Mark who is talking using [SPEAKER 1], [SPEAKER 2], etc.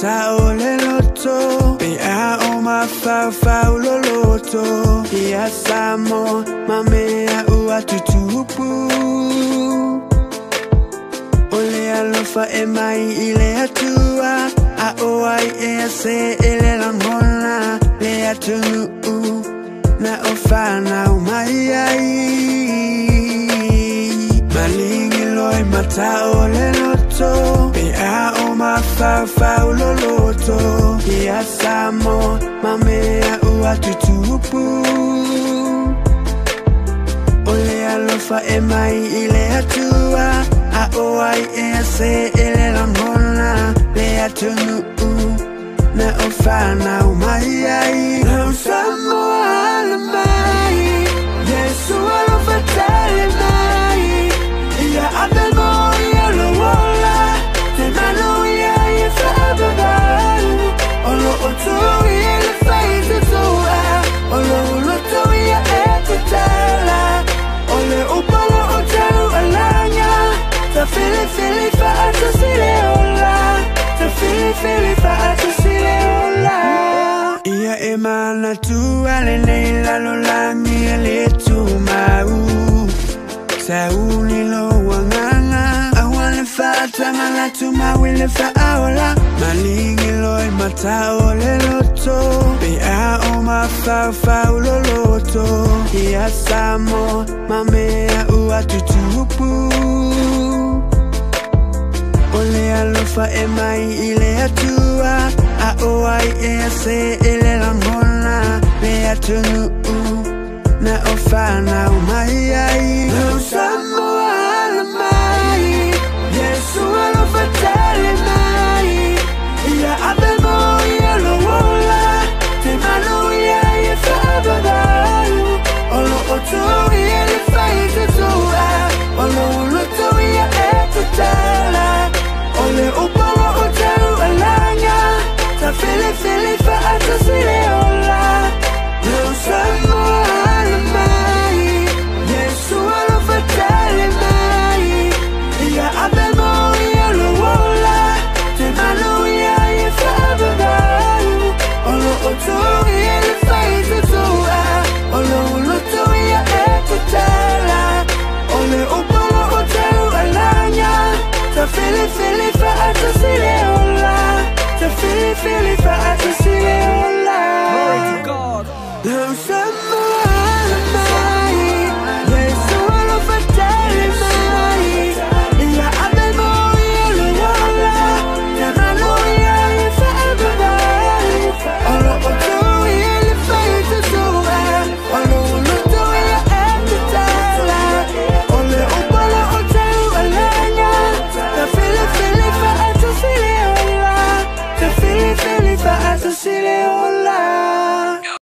[SPEAKER 1] matao le loto Be a o ma fa lo loto Ia samo mamea ua tutupu Ole alofa e mai ile atua A o ai e se ele langona Le atunu na ofana umai ai Malingi loi matao le loto Be a o ma fa lo loto Ia samo mamea ua tutupu Ole alofa e mai ile atua A o ai e se ele langona Le atunu na ofana umai ai Na usamo ala mai Yesu alofa tale mai Ia abemo ia lo wola Te manu ia ia whaababau Olo otu ia le whaita toa Olo uloto ia e te tala Ole upalo o tau alanga Ta fili whaata sile ola Ta fili whaata sile ola Ia e mana tu ale nei lalo langi e le tu mau Sauni lo wanganga Awane whaatanga la tu mau ile whaaola Malingi loi matao le loto Be a o ma fa lo loto Ia samo mamea ua tutupu Ole alofa e mai ile atua A o ai e se ele langona Le atunu na ofana umai ai Na usamo ala mai Yesu alofa tale mai Ia abemo ia lo wola Te manu ia ia whaababau Olo otu ia le whaita toa Olo uloto ia e te tala Ole upalo o tau alanga Ta fili whaata sile ola Na usamo ala mai Yesu alofa tale mai Ia abemo ia lo wola Te manu ia ia whaababau Olo otu ia le whaita toa Olo uloto ia e te tala Ole upalo o tau alanga Ta fili whaata sile ola Ta fili whaata sile ola
[SPEAKER 2] Glory to God.
[SPEAKER 1] Na usamo